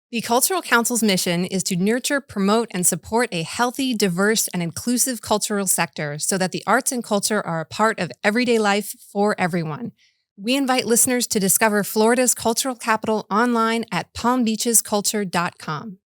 The Cultural Council's mission is to nurture, promote, and support a healthy, diverse, and inclusive cultural sector so that the arts and culture are a part of everyday life for everyone. We invite listeners to discover Florida's cultural capital online at palmbeachesculture.com.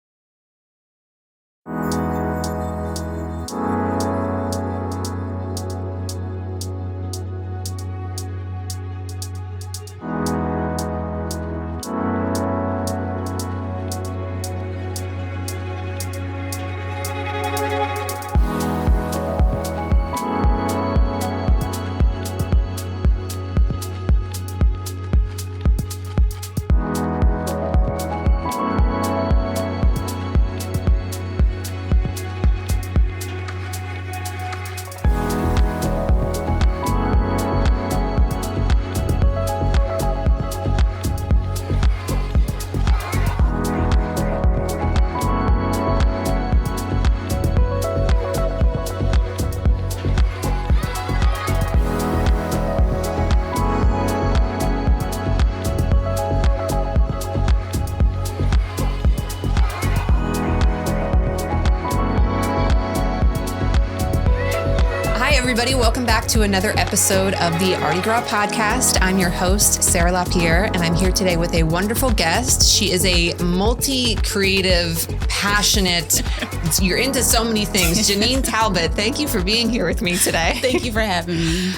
Everybody, welcome back to another episode of the Artie Gras podcast. I'm your host, Sarah LaPierre, and I'm here today with a wonderful guest. She is a multi-creative, passionate, you're into so many things. Janeen Talbott, thank you for being here with me today. Thank you for having me.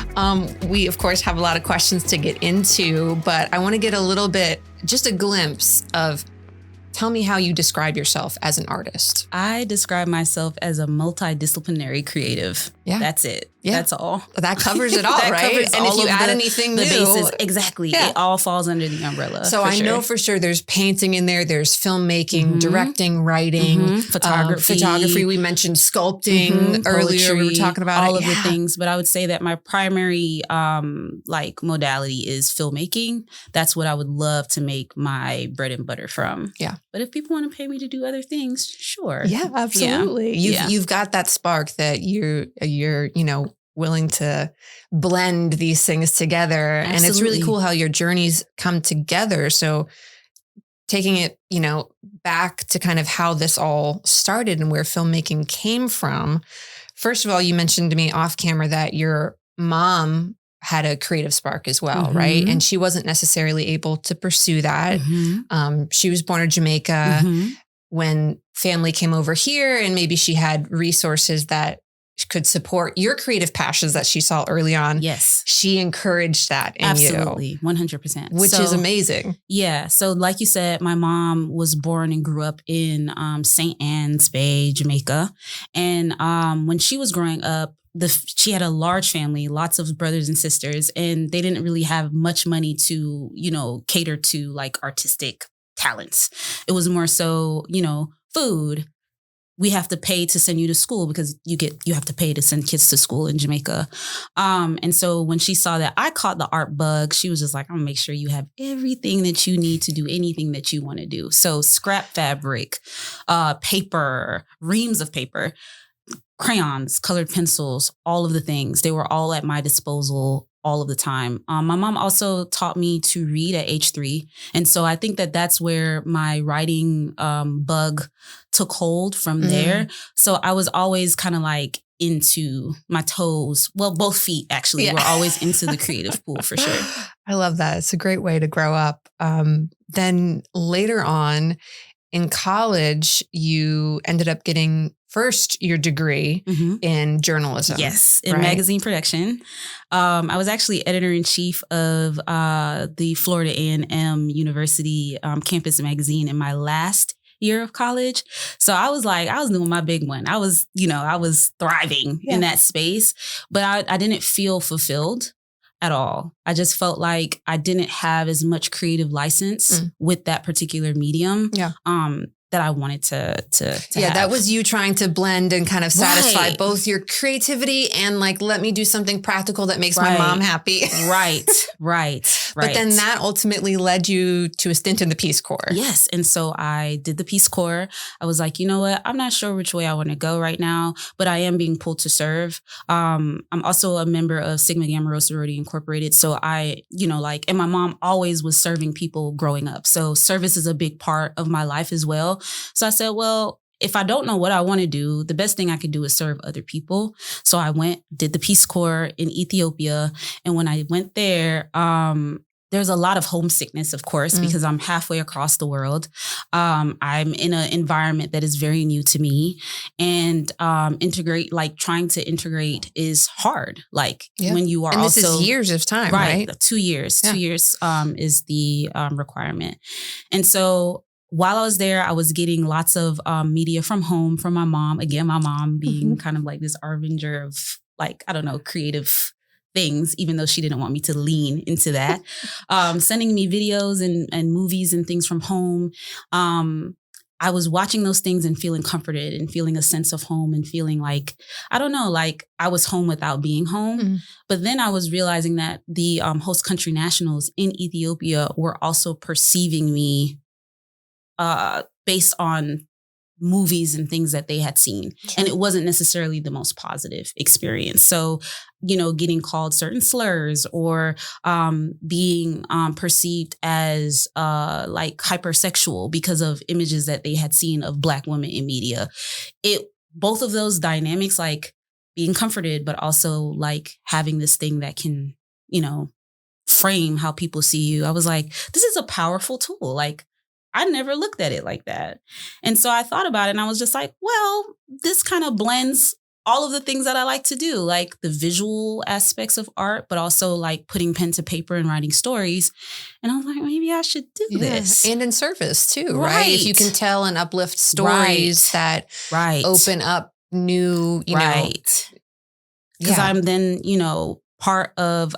We, of course, have a lot of questions to get into, but I want to get a little bit, just a glimpse of, tell me how you describe yourself as an artist. I describe myself as a multidisciplinary creative. Yeah. That's it. Yeah. That's all. That covers it all, right? And if you add anything new, bases, exactly. Yeah. It all falls under the umbrella. So I know for sure there's painting in there, there's filmmaking, directing, writing, photography. We mentioned sculpting earlier. Poetry, we were talking about all of the things. But I would say that my primary modality is filmmaking. That's what I would love to make my bread and butter from. Yeah. But if people want to pay me to do other things, sure. Yeah, absolutely. You've got that spark that you're willing to blend these things together. Absolutely. And it's really cool how your journeys come together. So taking it, back to kind of how this all started and where filmmaking came from. First of all, you mentioned to me off camera that your mom had a creative spark as well, right? And she wasn't necessarily able to pursue that. She was born in Jamaica when family came over here, and maybe she had resources that could support your creative passions that she saw early on. Yes. She encouraged that in you. Absolutely. 100%. Which is amazing. Yeah. So like you said, my mom was born and grew up in St. Ann's Bay, Jamaica. And when she was growing up, she had a large family, lots of brothers and sisters, and they didn't really have much money to, cater to like artistic talents. It was more so, food. We have to pay to send you to school because you have to pay to send kids to school in Jamaica. And so when she saw that I caught the art bug, she was just like, I'm gonna make sure you have everything that you need to do anything that you want to do. So scrap fabric, paper, reams of paper, crayons, colored pencils, all of the things. They were all at my disposal all of the time. My mom also taught me to read at age 3. And so I think that that's where my writing bug took hold from there. So I was always kind of like into my toes. Well, both feet actually were always into the creative pool for sure. I love that. It's a great way to grow up. Then later on in college, you ended up getting first your degree in journalism. Yes, in magazine production. I was actually editor-in-chief of the Florida A&M University campus magazine in my last year of college. So I was doing my big one. I was thriving in that space, but I didn't feel fulfilled at all. I just felt like I didn't have as much creative license with that particular medium. that I wanted to have. That was you trying to blend and kind of satisfy both your creativity and like, let me do something practical that makes my mom happy. Right. But then that ultimately led you to a stint in the Peace Corps. Yes. And so I did the Peace Corps. I was like, you know what? I'm not sure which way I want to go right now, but I am being pulled to serve. I'm also a member of Sigma Gamma Rho Sorority Incorporated. So I, and my mom always was serving people growing up. So service is a big part of my life as well. So I said, well, if I don't know what I want to do, the best thing I could do is serve other people. So I did the Peace Corps in Ethiopia. And when I went there, there's a lot of homesickness, of course, because I'm halfway across the world. I'm in an environment that is very new to me, and trying to integrate is hard. When you are and this is years of time, right? 2 years. Yeah. 2 years is the requirement. And so while I was there, I was getting lots of media from home, from my mom. Again, my mom being kind of like this harbinger of creative things, even though she didn't want me to lean into that. Sending me videos and movies and things from home. I was watching those things and feeling comforted and feeling a sense of home and feeling like I was home without being home. Mm-hmm. But then I was realizing that the host country nationals in Ethiopia were also perceiving me based on movies and things that they had seen. Sure. And it wasn't necessarily the most positive experience. So, getting called certain slurs or being perceived as hypersexual because of images that they had seen of Black women in media. Both of those dynamics, like being comforted, but also having this thing that can, frame how people see you. I was like, this is a powerful tool. I never looked at it like that. And so I thought about it and I was just like, well, this kind of blends all of the things that I like to do, like the visual aspects of art, but also putting pen to paper and writing stories. And I was like, maybe I should do this. And in service too, right? If you can tell and uplift stories that open up new, Because I'm then, part of,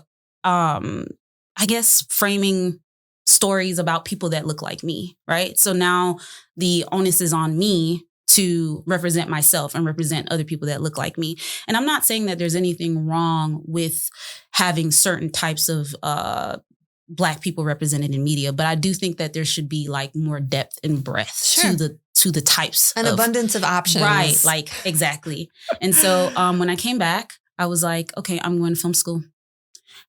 framing stories about people that look like me, right? So now the onus is on me to represent myself and represent other people that look like me. And I'm not saying that there's anything wrong with having certain types of Black people represented in media, but I do think that there should be more depth and breadth to the types. An abundance of options. Right, exactly. And so when I came back, I was like, okay, I'm going to film school.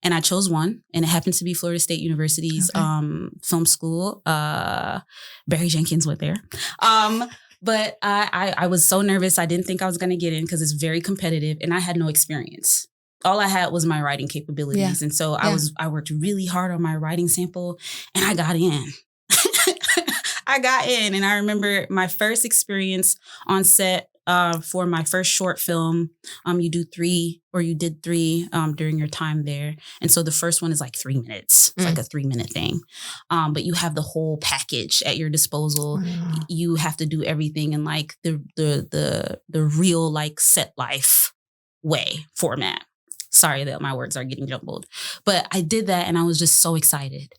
And I chose one, and it happens to be Florida State University's film school. Barry Jenkins went there. But I was so nervous. I didn't think I was going to get in because it's very competitive, and I had no experience. All I had was my writing capabilities. Yeah. And so I worked really hard on my writing sample, and I got in. I got in, and I remember my first experience on set for my first short film. You did three during your time there. And so the first one is 3 minutes. It's like a 3-minute thing. But you have the whole package at your disposal. Mm. You have to do everything in the real set life format. Sorry that my words are getting jumbled. But I did that and I was just so excited.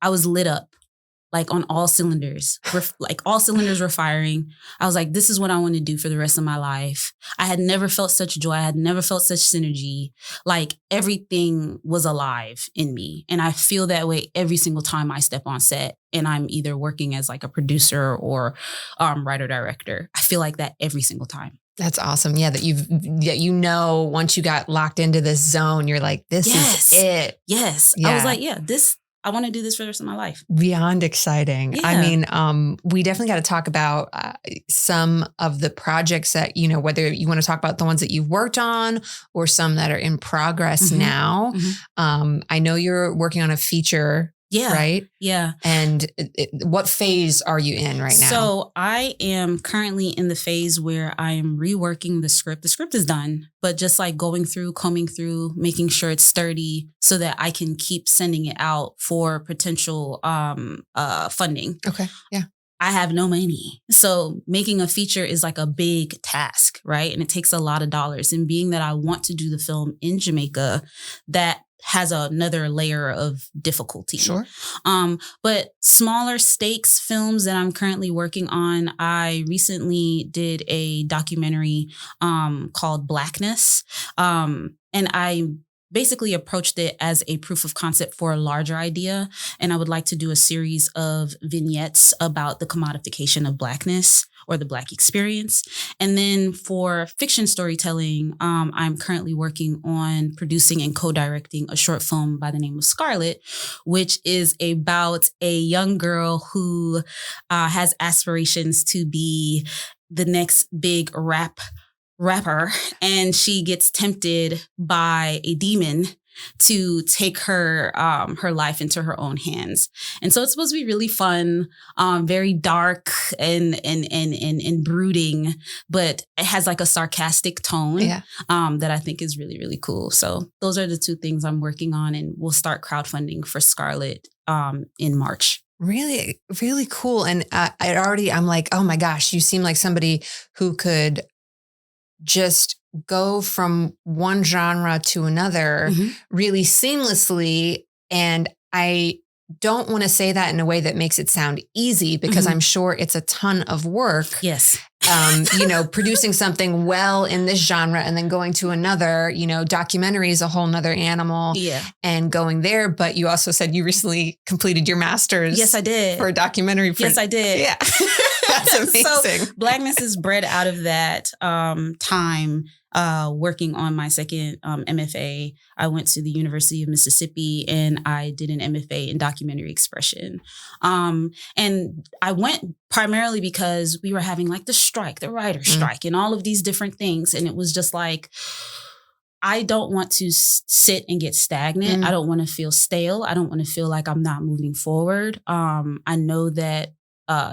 I was lit up. On all cylinders, all cylinders were firing. I was like, this is what I want to do for the rest of my life. I had never felt such joy. I had never felt such synergy. Everything was alive in me. And I feel that way every single time I step on set and I'm either working as a producer or writer director. I feel like that every single time. That's awesome. Yeah. That once you got locked into this zone, you're like, this is it. Yes. Yeah. I was like, I want to do this for the rest of my life. Beyond exciting. Yeah. I mean, we definitely got to talk about some of the projects that, whether you want to talk about the ones that you've worked on or some that are in progress now. Mm-hmm. I know you're working on a feature. Yeah. Right? Yeah. And what phase are you in right now? So I am currently in the phase where I am reworking the script. The script is done, but just combing through, making sure it's sturdy so that I can keep sending it out for potential funding. Okay. Yeah. I have no money. So making a feature is a big task, right? And it takes a lot of dollars. And being that I want to do the film in Jamaica, that has another layer of difficulty. Sure. But smaller stakes films that I'm currently working on, I recently did a documentary called Blackness. And I basically approached it as a proof of concept for a larger idea. And I would like to do a series of vignettes about the commodification of Blackness or the Black experience. And then for fiction storytelling, I'm currently working on producing and co-directing a short film by the name of Scarlet, which is about a young girl who has aspirations to be the next big rapper, and she gets tempted by a demon to take her life into her own hands. And so it's supposed to be really fun, very dark and brooding, but it has like a sarcastic tone that I think is really, really cool. So those are the two things I'm working on, and we'll start crowdfunding for Scarlet in March. Really, really cool. And I'm like, oh my gosh, you seem like somebody who could just go from one genre to another really seamlessly. And I don't want to say that in a way that makes it sound easy, because I'm sure it's a ton of work. Yes. Producing something well in this genre and then going to another, documentary is a whole nother animal. Yeah. And going there. But you also said you recently completed your master's. Yes, I did. For a documentary. Yes, I did. Yeah. That's amazing. So Blackness is bred out of that time working on my second MFA. I went to the University of Mississippi and I did an MFA in documentary expression. And I went primarily because we were having like the writer's strike and all of these different things. And it was just like, I don't want to sit and get stagnant. I don't want to feel stale. I don't want to feel like I'm not moving forward. I know that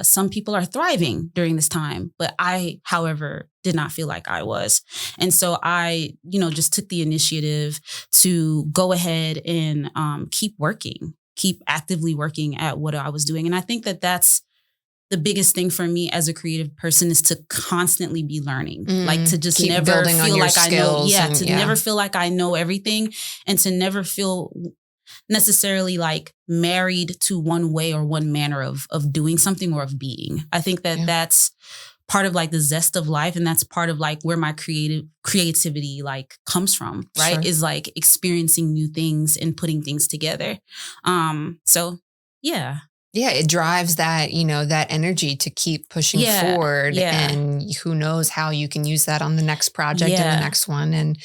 some people are thriving during this time, but I, however, did not feel like I was. And so I, just took the initiative to go ahead and keep actively working at what I was doing. And I think that that's the biggest thing for me as a creative person, is to constantly be learning, like to just never feel like I know. Never feel like I know everything, and to never feel necessarily like married to one way or one manner of doing something or of being. I think that that's part of like the zest of life. And that's part of like where my creativity like comes from, right? Sure. Is like experiencing new things and putting things together. So yeah. Yeah, it drives that, that energy to keep pushing forward. And who knows how you can use that on the next project and the next one. And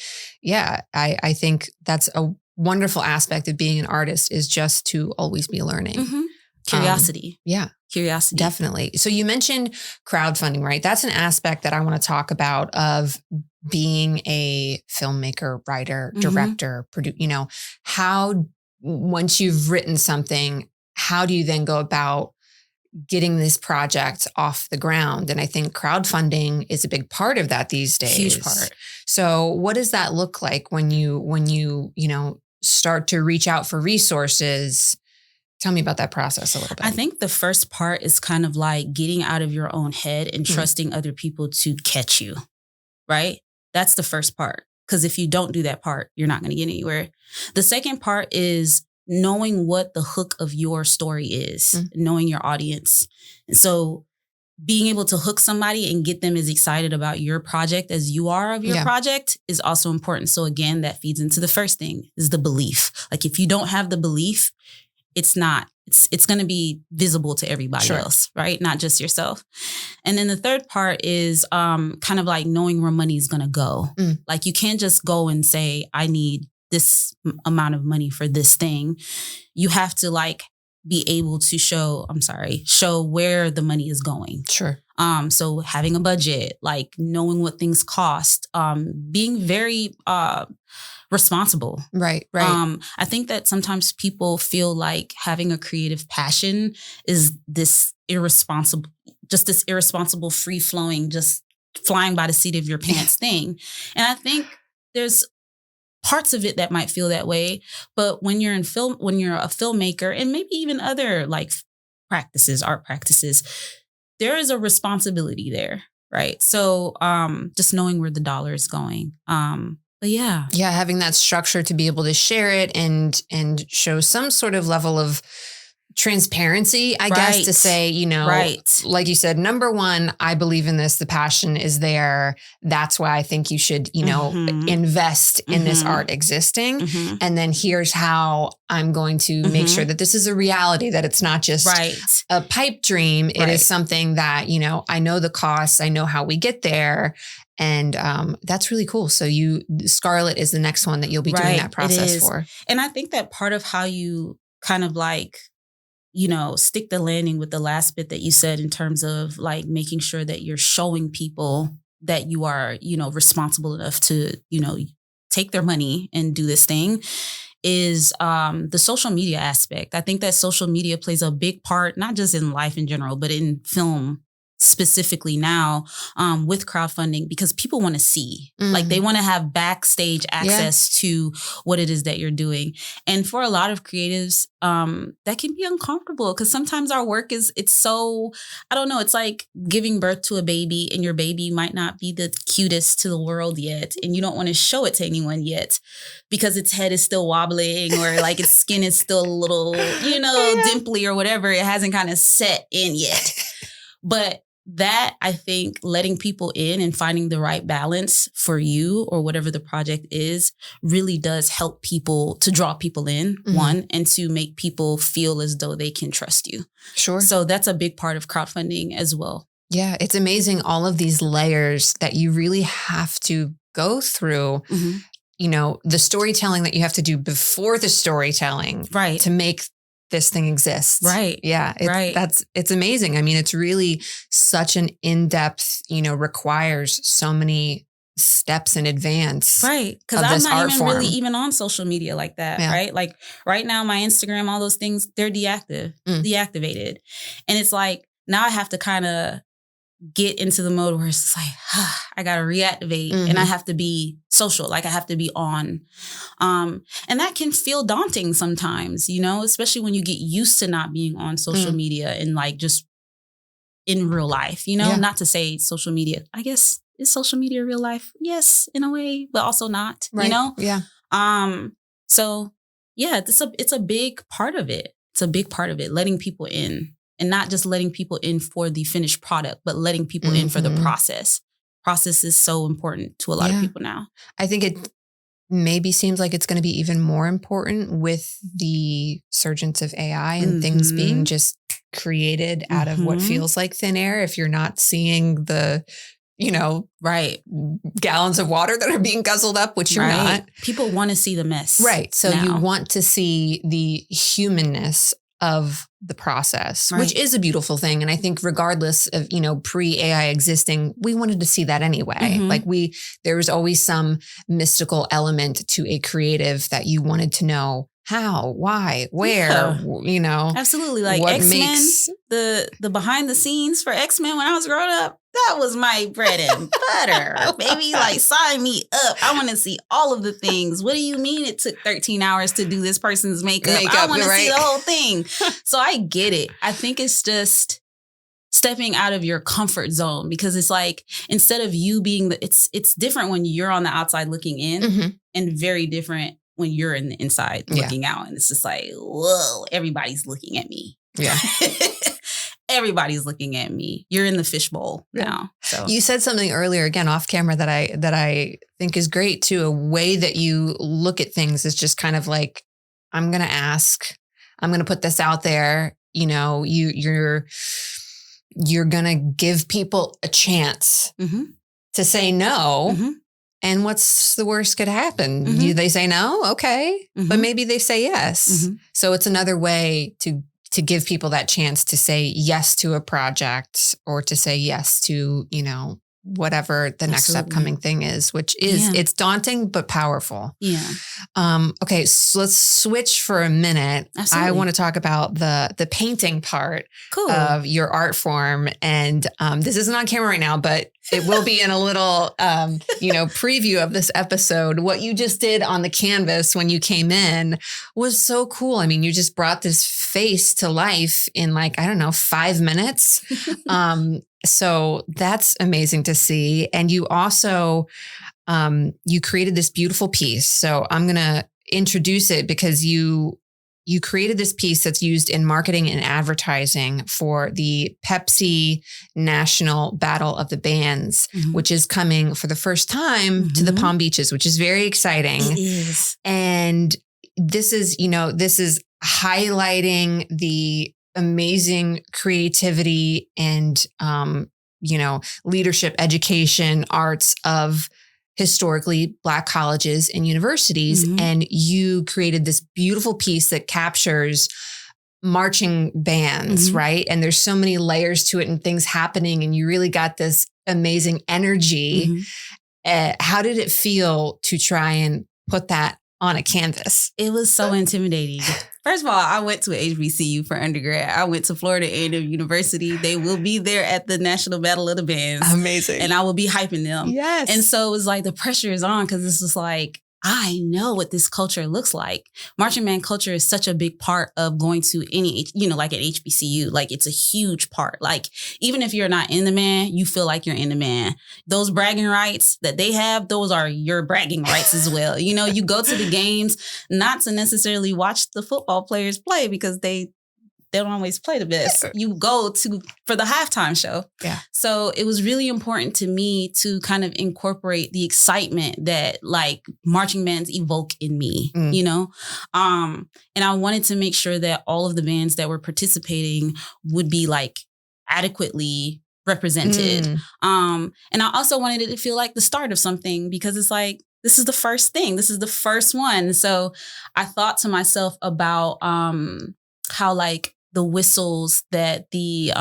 I think that's a wonderful aspect of being an artist, is just to always be learning. Curiosity. Curiosity. Definitely. So you mentioned crowdfunding, right? That's an aspect that I want to talk about of being a filmmaker, writer, director, producer, how, once you've written something, how do you then go about getting this project off the ground? And I think crowdfunding is a big part of that these days. Huge part. So what does that look like when you start to reach out for resources? Tell me about that process a little bit. I think the first part is kind of like getting out of your own head and trusting other people to catch you, right? That's the first part. Because if you don't do that part, you're not going to get anywhere. The second part is knowing what the hook of your story is, knowing your audience. And so being able to hook somebody and get them as excited about your project as you are of your project is also important. So again, that feeds into the first thing, is the belief. Like if you don't have the belief, it's going to be visible to everybody else, right? Not just yourself. And then the third part is kind of like knowing where money is going to go. Like you can't just go and say, I need this amount of money for this thing. You have to like be able to show where the money is going. Sure. So having a budget, like knowing what things cost, being very responsible. Right. I think that sometimes people feel like having a creative passion is this irresponsible, free flowing, just flying by the seat of your pants thing. And I think there's parts of it that might feel that way, but when you're a filmmaker, and maybe even other like art practices, there is a responsibility there, right? So just knowing where the dollar is going, But yeah. Yeah. Having that structure to be able to share it and show some sort of level of transparency, I guess, to say, like you said, number one, I believe in this. The passion is there. That's why I think you should, invest in this art existing. And then here's how I'm going to make sure that this is a reality, that it's not just a pipe dream. It is something that, I know the costs, I know how we get there. And that's really cool. So Scarlett is the next one that you'll be doing that process for. And I think that part of how you kind of like, stick the landing with the last bit that you said in terms of like making sure that you're showing people that you are, responsible enough to, take their money and do this thing is the social media aspect. I think that social media plays a big part, not just in life in general, but in film specifically now with crowdfunding, because people want to see, like they want to have backstage access to what it is that you're doing. And for a lot of creatives, that can be uncomfortable because sometimes our work it's so, I don't know, it's like giving birth to a baby and your baby might not be the cutest to the world yet. And you don't want to show it to anyone yet because its head is still wobbling or like its skin is still a little, dimply or whatever. It hasn't kind of set in yet. But that, I think, letting people in and finding the right balance for you or whatever the project is really does help people to draw people in, one, and to make people feel as though they can trust you. Sure. So that's a big part of crowdfunding as well. Yeah, it's amazing all of these layers that you really have to go through. The storytelling that you have to do before the storytelling to make this thing exists. Right. Yeah. It's amazing. I mean, it's really such an in-depth, requires so many steps in advance. Right. Because I'm not even really even on social media like that. Yeah. Right. Like right now, my Instagram, all those things, they're deactivated. And it's like, now I have to kind of get into the mode where it's like, I got to reactivate and I have to be social. Like I have to be on. And that can feel daunting sometimes, especially when you get used to not being on social media and like just in real life, not to say social media, I guess, is social media real life? Yes, in a way, but also not, Yeah. So yeah, it's a big part of it. It's a big part of it, letting people in. And not just letting people in for the finished product, but letting people in for the process. Process is so important to a lot of people now. I think it maybe seems like it's going to be even more important with the surgence of AI and things being just created out of what feels like thin air. If you're not seeing the, gallons of water that are being guzzled up, which you're not. People want to see the mess. Right. So you want to see the humanness of the process, which is a beautiful thing. And I think regardless of, pre-AI existing, we wanted to see that anyway. Like there was always some mystical element to a creative that you wanted to know how, why, where, Absolutely. Like X-Men, the behind the scenes for X-Men when I was growing up, that was my bread and butter. Baby, like sign me up. I want to see all of the things. What do you mean it took 13 hours to do this person's makeup? I want to see the whole thing. So I get it. I think it's just stepping out of your comfort zone because it's like, instead of you being it's different when you're on the outside looking in and very different when you're in the inside looking out. And it's just like, whoa, everybody's looking at me. Yeah. Everybody's looking at me. You're in the fishbowl now. So you said something earlier, again, off camera that I think is great too. A way that you look at things is just kind of like, I'm going to ask, I'm going to put this out there. You're going to give people a chance to say no. And what's the worst could happen? Do they say no? Okay. But maybe they say yes. So it's another way to give people that chance to say yes to a project or to say yes to, whatever the next upcoming thing is, which is, it's daunting, but powerful. Yeah. Okay. So let's switch for a minute. Absolutely. I want to talk about the painting part of your art form. And this isn't on camera right now, but it will be in a little, preview of this episode. What you just did on the canvas when you came in was so cool. I mean, you just brought this face to life in 5 minutes. So that's amazing to see. And you also you created this beautiful piece. So I'm going to introduce it because you created this piece that's used in marketing and advertising for the Pepsi National Battle of the Bands, which is coming for the first time to the Palm Beaches, which is very exciting. It is. And this is highlighting the amazing creativity and, leadership, education, arts of historically Black colleges and universities. And you created this beautiful piece that captures marching bands, right? And there's so many layers to it and things happening. And you really got this amazing energy. How did it feel to try and put that on a canvas? It was so intimidating. First of all, I went to HBCU for undergrad. I went to Florida A&M University. They will be there at the National Battle of the Bands. Amazing. And I will be hyping them. Yes. And so it was like the pressure is on because this is like, I know what this culture looks like. Marching band culture is such a big part of going to any, like at HBCU. Like it's a huge part. Like even if you're not in the band, you feel like you're in the band. Those bragging rights that they have, those are your bragging rights as well. You go to the games not to necessarily watch the football players play because they don't always play the best. You go for the halftime show. Yeah. So it was really important to me to kind of incorporate the excitement that like marching bands evoke in me, and I wanted to make sure that all of the bands that were participating would be like adequately represented. And I also wanted it to feel like the start of something because it's like, this is the first thing. This is the first one. So I thought to myself about how like the whistles that the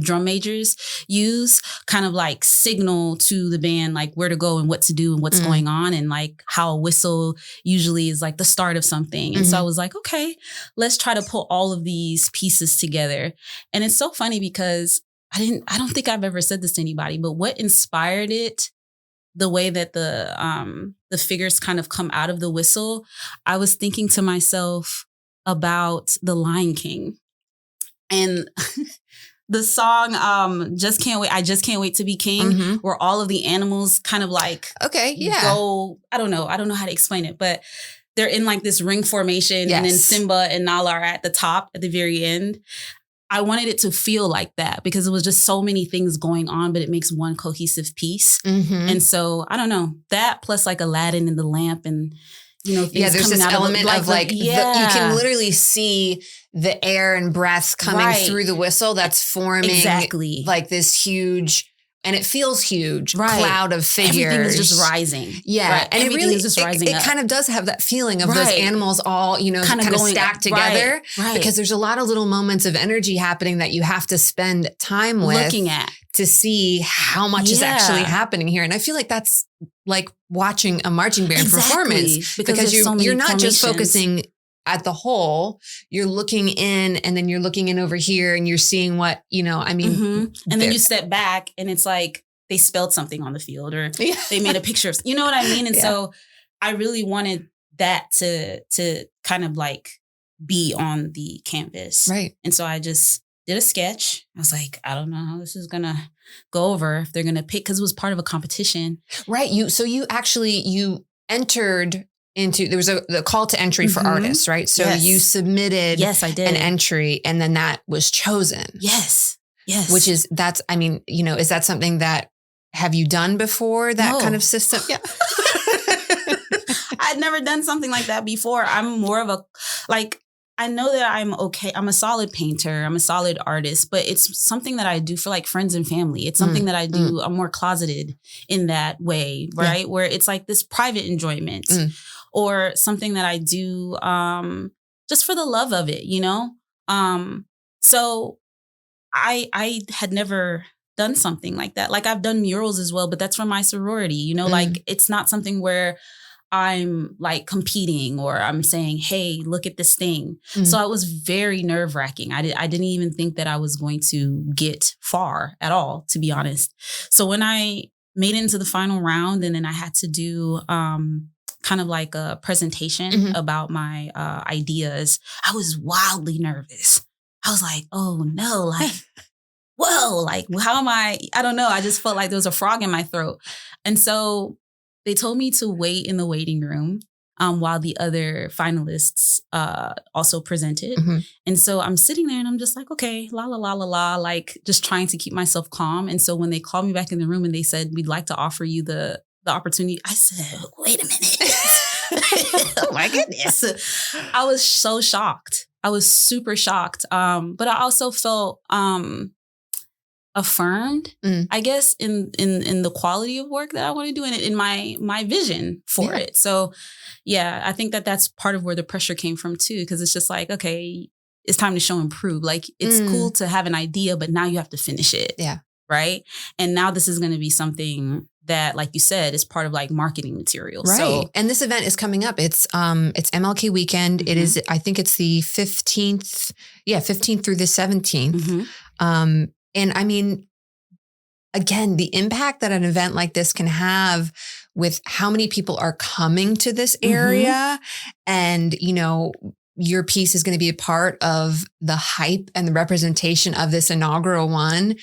drum majors use kind of like signal to the band like where to go and what to do and what's going on, and like how a whistle usually is like the start of something. And so I was like, okay, let's try to pull all of these pieces together. And it's so funny because I don't think I've ever said this to anybody, but what inspired it, the way that the figures kind of come out of the whistle, I was thinking to myself about The Lion King. And the song, I Just Can't Wait to Be King, where all of the animals kind of like go, I don't know how to explain it, but they're in like this ring formation and then Simba and Nala are at the top at the very end. I wanted it to feel like that because it was just so many things going on, but it makes one cohesive piece. And so I don't know, that plus like Aladdin and the lamp and things there's coming this out element of like, you can literally see the air and breath coming through the whistle that's forming like this huge, and it feels huge, cloud of figures. Everything is just rising. Yeah. And everything is just rising it kind of does have that feeling of those animals all, kind of stacked together. Because there's a lot of little moments of energy happening that you have to spend time with. Looking at. To see how much is actually happening here. And I feel like that's like watching a marching band performance. Because you're not just focusing at the whole, you're looking in and then you're looking in over here and you're seeing what, and then you step back and it's like they spelled something on the field or they made a picture of, you know what I mean? And so I really wanted that to kind of like be on the canvas. Right. And so I just did a sketch. I was like, I don't know how this is going to go over, if they're going to pick, because it was part of a competition. Right. You entered into, there was the call to entry for artists, right? So you submitted I did. An entry and then that was chosen. Yes. Which is, is that something that, have you done before, that kind of system? Yeah. I'd never done something like that before. I'm more of I know that I'm okay. I'm a solid painter. I'm a solid artist, but it's something that I do for like friends and family. It's something that I do. I'm more closeted in that way, right? Where it's like this private enjoyment or something that I do just for the love of it, So I had never done something like that. Like I've done murals as well, but that's from my sorority, like it's not something where I'm like competing or I'm saying, hey, look at this thing. So it was very nerve wracking. I didn't even think that I was going to get far at all, to be honest. So when I made it into the final round and then I had to do kind of like a presentation about my ideas, I was wildly nervous. I was like, oh no, like, whoa, like how am I don't know. I just felt like there was a frog in my throat. And so they told me to wait in the waiting room while the other finalists also presented. Mm-hmm. And so I'm sitting there and I'm just like, okay, la, la, la, la, la, like just trying to keep myself calm. And so when they called me back in the room and they said, we'd like to offer you the opportunity, I said, wait a minute. Oh my goodness. I was so shocked. I was super shocked. But I also felt affirmed, I guess, in the quality of work that I want to do and in my vision for it. So yeah, I think that's part of where the pressure came from too, because it's just like, okay, it's time to show and prove. Like it's cool to have an idea, but now you have to finish it. Yeah. Right. And now this is going to be something that, like you said, is part of like marketing material. Right. So, and this event is coming up. It's MLK weekend. It is, I think it's the 15th. Yeah. 15th through the 17th. And I mean, again, the impact that an event like this can have with how many people are coming to this area and, you know, your piece is going to be a part of the hype and the representation of this inaugural one.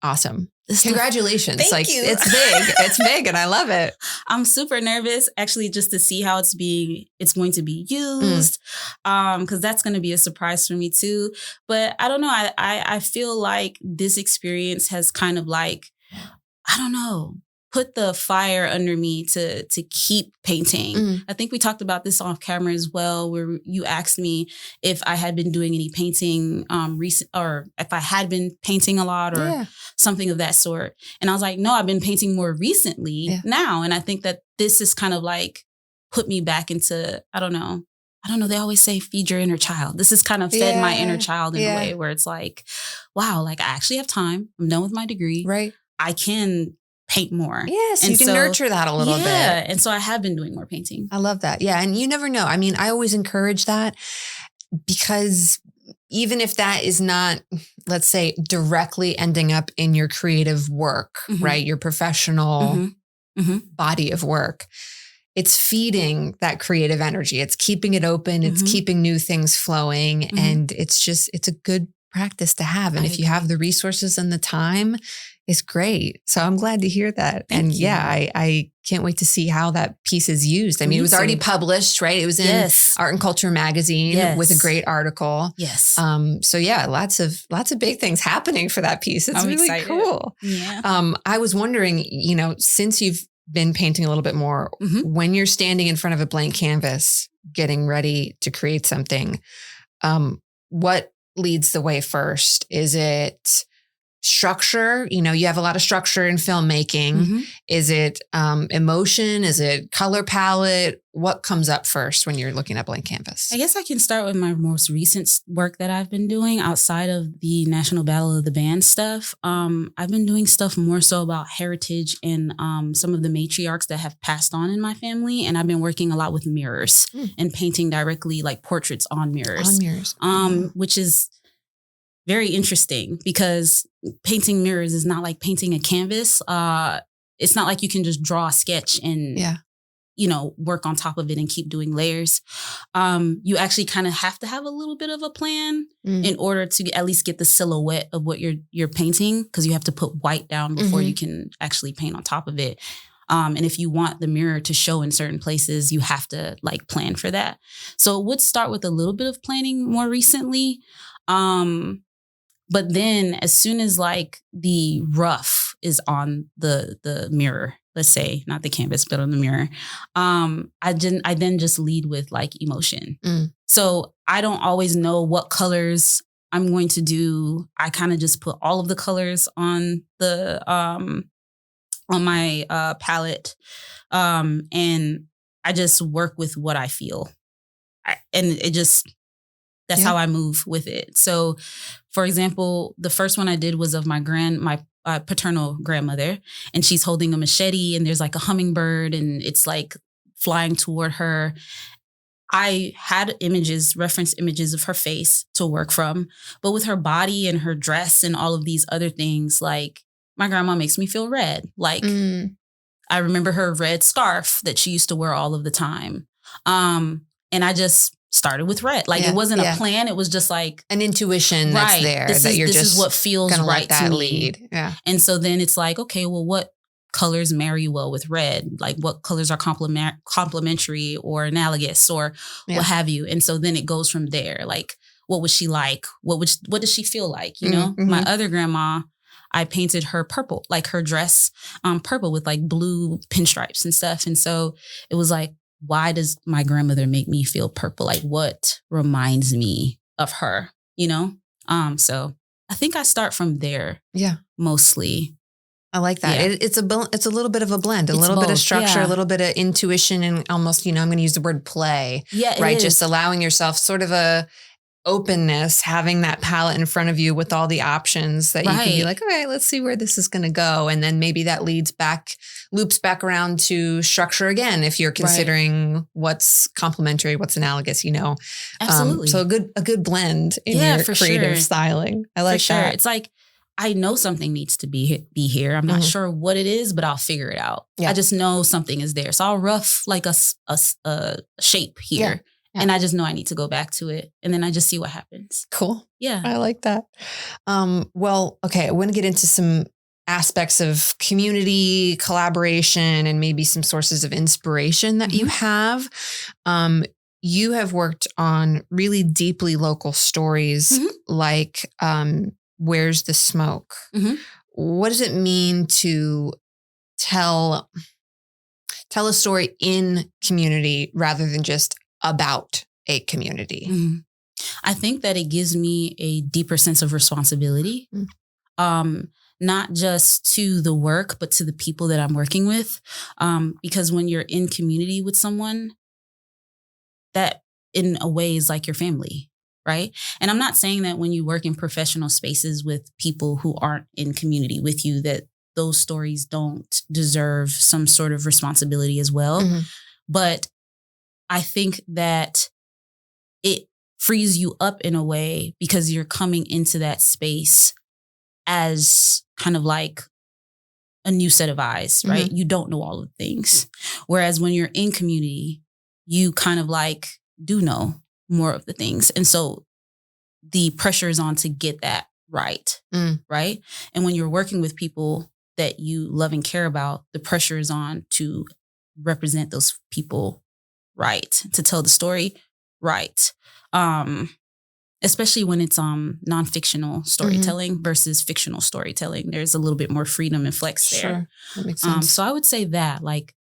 Awesome. Congratulations. Thank you. It's big. It's big and I love it. I'm super nervous actually just to see how it's going to be used. Cause that's going to be a surprise for me too. But I don't know. I feel like this experience has kind of like, I don't know, put the fire under me to keep painting. I think we talked about this off camera as well, where you asked me if I had been doing any painting recent, or if I had been painting a lot or something of that sort. And I was like, no, I've been painting more recently now. And I think that this is kind of like put me back into, I don't know. They always say feed your inner child. This has kind of fed my inner child in a way where it's like, wow, like I actually have time. I'm done with my degree. Right. I can paint more. Yes, and you can nurture that a little bit. And so I have been doing more painting. I love that. Yeah. And you never know. I mean, I always encourage that because even if that is not, let's say, directly ending up in your creative work, right? Your professional body of work, it's feeding that creative energy. It's keeping it open. It's keeping new things flowing. And it's a good practice to have. And if you have the resources and the time, it's great. So I'm glad to hear that. Thank you. I can't wait to see how that piece is used. I mean, it was already published, right? It was in Art and Culture magazine with a great article. Yes. So yeah, lots of big things happening for that piece. It's really excited. Cool. Yeah. I was wondering, you know, since you've been painting a little bit more, when you're standing in front of a blank canvas, getting ready to create something, what leads the way first? Is it structure? You know, you have a lot of structure in filmmaking. Is it emotion? Is it color palette? What comes up first when you're looking at blank canvas? I guess I can start with my most recent work that I've been doing outside of the National Battle of the Band stuff. I've been doing stuff more so about heritage and some of the matriarchs that have passed on in my family. And I've been working a lot with mirrors and painting directly like portraits on mirrors. Which is very interesting because painting mirrors is not like painting a canvas. It's not like you can just draw a sketch and, you know, work on top of it and keep doing layers. You actually kind of have to have a little bit of a plan in order to at least get the silhouette of what you're painting, because you have to put white down before you can actually paint on top of it. And if you want the mirror to show in certain places, you have to like plan for that. So it would start with a little bit of planning more recently. But then as soon as like the rough is on the mirror, let's say, not the canvas, but on the mirror, I then just lead with like emotion. So I don't always know what colors I'm going to do. I kind of just put all of the colors on the on my palette. And I just work with what I feel. That's how I move with it. So, for example, the first one I did was of my paternal grandmother, and she's holding a machete, and there's like a hummingbird, and it's like flying toward her. I had reference images of her face to work from, but with her body and her dress and all of these other things, like my grandma makes me feel red. Like I remember her red scarf that she used to wear all of the time. And I just started with red. Like it wasn't a plan. It was just like an intuition that's there. This is what feels right to me. Lead. Yeah. And so then it's like, okay, well, what colors marry well with red? Like what colors are complementary or analogous or what have you? And so then it goes from there. Like, what was she like? What does she feel like? You know, my other grandma, I painted her purple, like her dress purple with like blue pinstripes and stuff. And so it was like, why does my grandmother make me feel purple? Like what reminds me of her, you know? So I think I start from there. Yeah. Mostly. I like that. Yeah. It's a little bit of a blend, a little bit of structure, a little bit of intuition, and almost, you know, I'm going to use the word play. Yeah. Right. Just allowing yourself sort of a openness, having that palette in front of you with all the options that you can be like, okay, let's see where this is going to go. And then maybe that loops back around to structure again, if you're considering what's complementary, what's analogous, you know. Absolutely. So a good blend in your creative styling. I like that. It's like, I know something needs to be here. I'm not sure what it is, but I'll figure it out. Yeah. I just know something is there. So I'll rough like a shape here. Yeah. Yeah. And I just know I need to go back to it. And then I just see what happens. Cool. Yeah. I like that. Well, okay. I want to get into some aspects of community collaboration and maybe some sources of inspiration that you have. You have worked on really deeply local stories like Where's the Smoke? What does it mean to tell a story in community rather than just about a community? I think that it gives me a deeper sense of responsibility, not just to the work, but to the people that I'm working with. Because when you're in community with someone, that in a way is like your family, right? And I'm not saying that when you work in professional spaces with people who aren't in community with you, that those stories don't deserve some sort of responsibility as well. But I think that it frees you up in a way because you're coming into that space as kind of like a new set of eyes, right? You don't know all of the things. Whereas when you're in community, you kind of like do know more of the things. And so the pressure is on to get that right, right? And when you're working with people that you love and care about, the pressure is on to represent those people right, to tell the story right. Especially when it's non-fictional storytelling versus fictional storytelling. There's a little bit more freedom and flex there. Sure, that makes sense. So I would say that, like,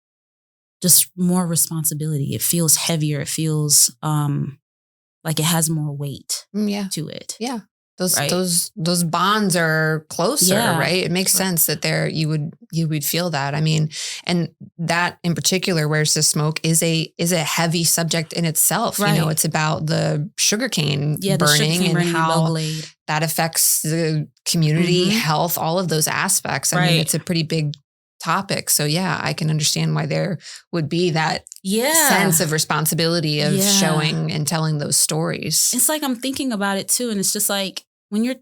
just more responsibility. It feels heavier. It feels like it has more weight to it. Yeah. Those bonds are closer, right? It makes sense that you would feel that. I mean, and that in particular, Where's the Smoke is a heavy subject in itself. Right. You know, it's about the sugarcane burning and how that affects the community, health, all of those aspects. I mean, it's a pretty big topic. So yeah, I can understand why there would be that sense of responsibility of showing and telling those stories. It's like I'm thinking about it too. And it's just like when you're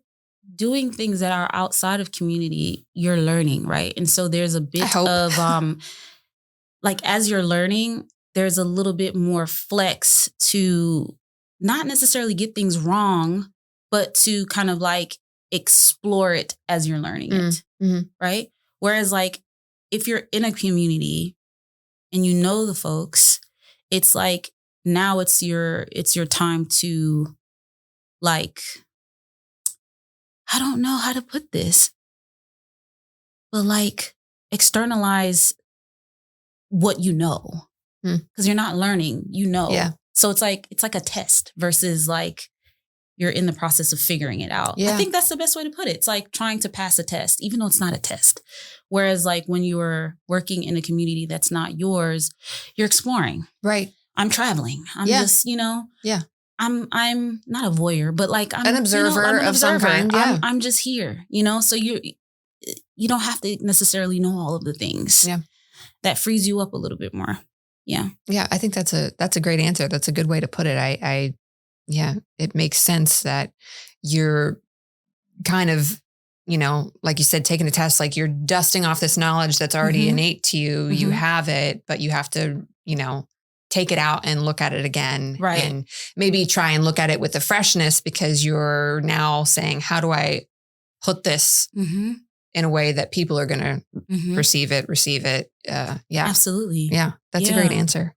doing things that are outside of community, you're learning, right? And so there's a bit of like as you're learning, there's a little bit more flex to not necessarily get things wrong, but to kind of like explore it as you're learning it, right? Whereas like if you're in a community and you know the folks, it's like now it's your time to like, I don't know how to put this, but like externalize what you know, because you're not learning, you know. Yeah. So it's like a test versus like you're in the process of figuring it out. Yeah. I think that's the best way to put it. It's like trying to pass a test, even though it's not a test. Whereas like when you're working in a community that's not yours, you're exploring. Right. I'm traveling. I'm just, I'm not a voyeur, but like I'm an observer of some kind. Yeah. I'm just here, so you don't have to necessarily know all of the things. Yeah. That frees you up a little bit more. Yeah. Yeah. I think that's a great answer. That's a good way to put it. It makes sense that you're kind of, like you said, taking a test, like you're dusting off this knowledge that's already innate to you. You have it, but you have to, take it out and look at it again. Right. And maybe try and look at it with the freshness because you're now saying, how do I put this in a way that people are going to receive it. Yeah. Absolutely. Yeah. That's a great answer.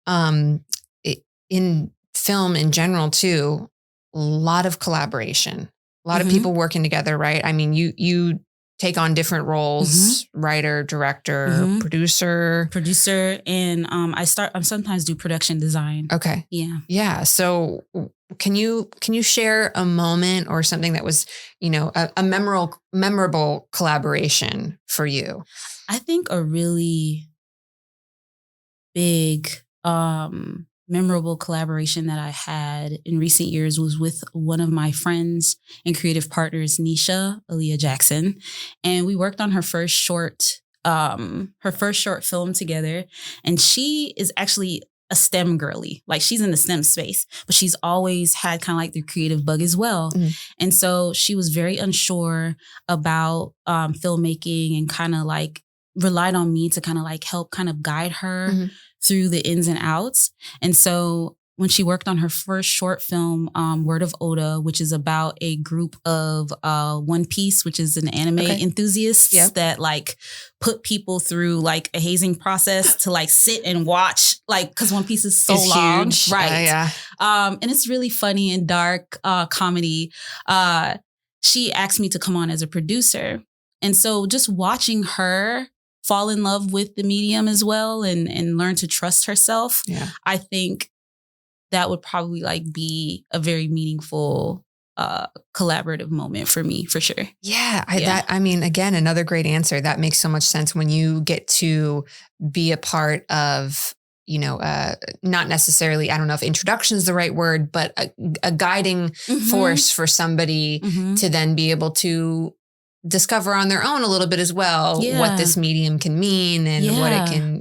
In film in general too, a lot of collaboration, a lot of people working together, right? I mean, you take on different roles, writer, director, producer, and I sometimes do production design. Okay. Yeah. Yeah. So can you share a moment or something that was, a memorable collaboration for you? I think a really big, memorable collaboration that I had in recent years was with one of my friends and creative partners, Nisha Aaliyah Jackson. And we worked on her first short film together. And she is actually a STEM girly. Like, she's in the STEM space, but she's always had kind of like the creative bug as well. And so she was very unsure about filmmaking and kind of like relied on me to kind of like help kind of guide her through the ins and outs. And so when she worked on her first short film, Word of Oda, which is about a group of One Piece, which is an anime enthusiasts that like put people through like a hazing process to like sit and watch, like, because One Piece is so long. Huge. Right. And it's really funny and dark comedy. She asked me to come on as a producer. And so just watching her fall in love with the medium as well and learn to trust herself. Yeah. I think that would probably like be a very meaningful collaborative moment for me, for sure. Yeah. I mean, again, another great answer. That makes so much sense when you get to be a part of, not necessarily, I don't know if introduction is the right word, but a guiding force for somebody to then be able to discover on their own a little bit as well what this medium can mean and what it can,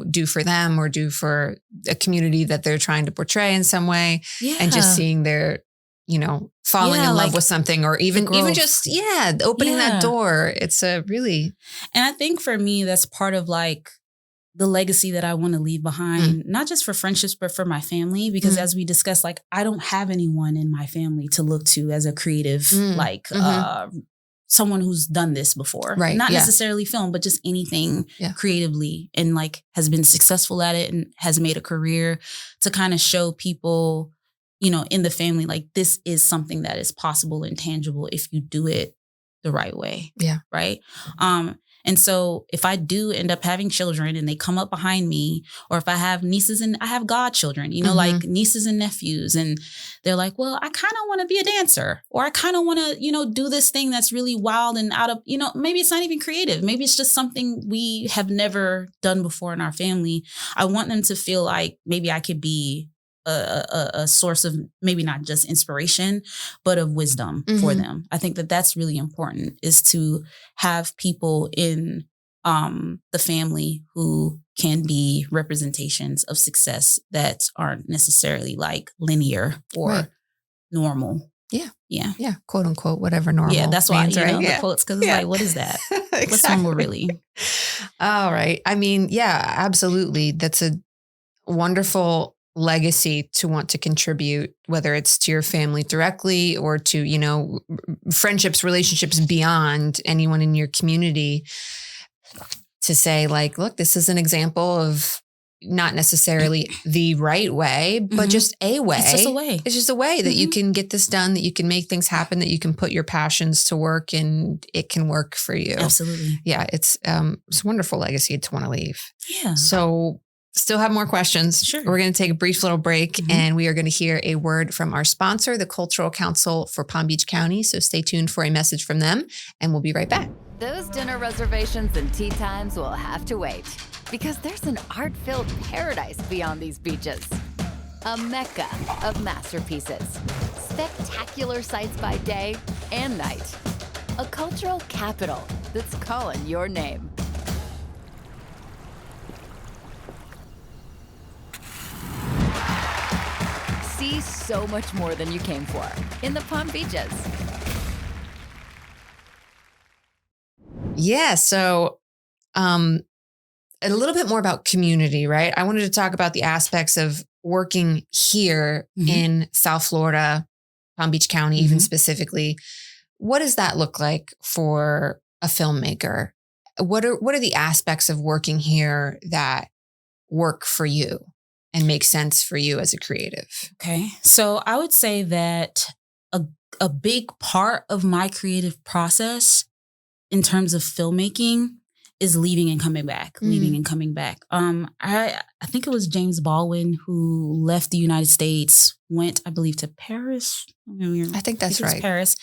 do for them or do for a community that they're trying to portray in some way. And just seeing their, falling in love with something or even just, opening that door. It's a really. And I think for me, that's part of like the legacy that I want to leave behind, not just for friendships, but for my family. Because as we discussed, like, I don't have anyone in my family to look to as a creative, someone who's done this before, right? Not necessarily film, but just anything creatively and like has been successful at it and has made a career to kind of show people, in the family, like this is something that is possible and tangible if you do it the right way. Yeah. Right. And so if I do end up having children and they come up behind me, or if I have nieces and I have godchildren, like nieces and nephews, and they're like, well, I kind of want to be a dancer, or I kind of want to, do this thing that's really wild and out of, maybe it's not even creative. Maybe it's just something we have never done before in our family. I want them to feel like maybe I could be a source of maybe not just inspiration, but of wisdom for them. I think that that's really important, is to have people in the family who can be representations of success that aren't necessarily like linear or normal. Yeah. Yeah. Yeah. Quote unquote, whatever normal. Yeah. That's why, the quotes, because it's like, what is that? Exactly. What's normal really? All right. I mean, yeah, absolutely. That's a wonderful legacy to want to contribute, whether it's to your family directly or to, friendships, relationships beyond anyone in your community, to say like, look, this is an example of not necessarily the right way, but just a way. It's just a way. It's just a way that you can get this done, that you can make things happen, that you can put your passions to work and it can work for you. Absolutely. Yeah. It's a wonderful legacy to want to leave. Yeah. So still have more questions. Sure. We're going to take a brief little break and we are going to hear a word from our sponsor, the Cultural Council for Palm Beach County. So stay tuned for a message from them and we'll be right back. Those dinner reservations and tea times will have to wait, because there's an art-filled paradise beyond these beaches. A mecca of masterpieces, spectacular sights by day and night. A cultural capital that's calling your name. See so much more than you came for in the Palm Beaches. Yeah. So, a little bit more about community, right? I wanted to talk about the aspects of working here in South Florida, Palm Beach County, even specifically. What does that look like for a filmmaker, what are the aspects of working here that work for you and make sense for you as a creative? Okay. So I would say that a big part of my creative process in terms of filmmaking is leaving and coming back, leaving and coming back. I think it was James Baldwin who left the United States, went, I believe, to Paris. I think that's right. Paris.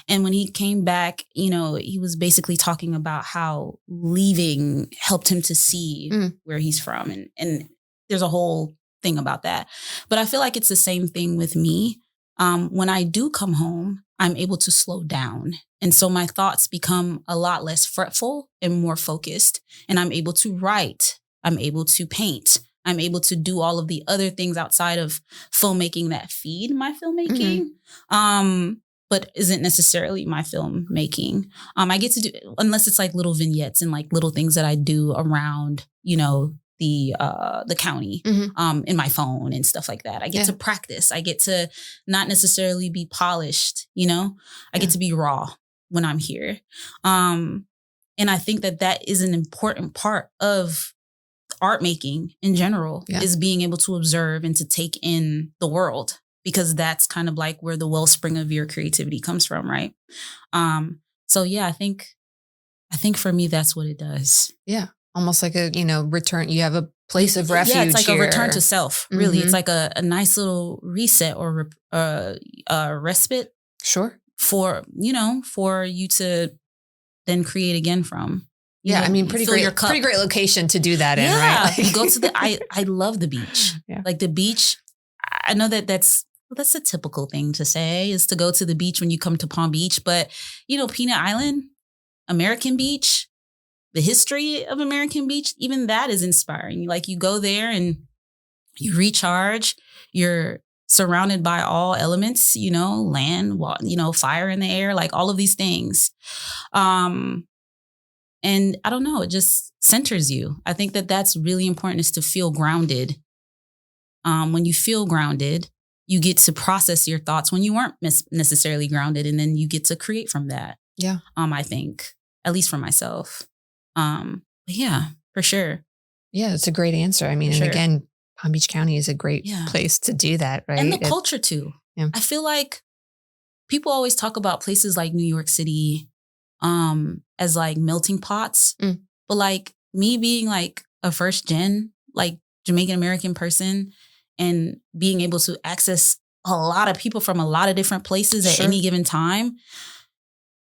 And when he came back, he was basically talking about how leaving helped him to see where he's from. And there's a whole thing about that. But I feel like it's the same thing with me. When I do come home, I'm able to slow down. And so my thoughts become a lot less fretful and more focused. And I'm able to write. I'm able to paint. I'm able to do all of the other things outside of filmmaking that feed my filmmaking, but isn't necessarily my filmmaking. I get to do, unless it's like little vignettes and like little things that I do around, the county in my phone and stuff like that. I get to practice. I get to not necessarily be polished, I get to be raw when I'm here. And I think that is an important part of art making in general, is being able to observe and to take in the world, because that's kind of like where the wellspring of your creativity comes from, right? So yeah, I think for me, that's what it does. Yeah. Almost like a, return. You have a place of refuge. Yeah, it's like here. a return to self, really. It's like a nice little reset or respite. Sure. For you to then create again from. Pretty great location to do that in, right? Like, you go to I love the beach. Yeah. Like the beach, I know that's a typical thing to say, is to go to the beach when you come to Palm Beach. But, Peanut Island, American Beach, the history of American Beach, even that is inspiring. Like you go there and you recharge, you're surrounded by all elements, land, fire in the air, like all of these things. And I don't know, it just centers you. I think that's really important, is to feel grounded. When you feel grounded, you get to process your thoughts when you weren't necessarily grounded, and then you get to create from that. Yeah. I think, at least for myself. Yeah, for sure. Yeah, it's a great answer. I mean, and again, Palm Beach County is a great place to do that, right? And the culture too. Yeah. I feel like people always talk about places like New York City as like melting pots. But like me being like a first gen, like Jamaican American person, and being able to access a lot of people from a lot of different places at any given time,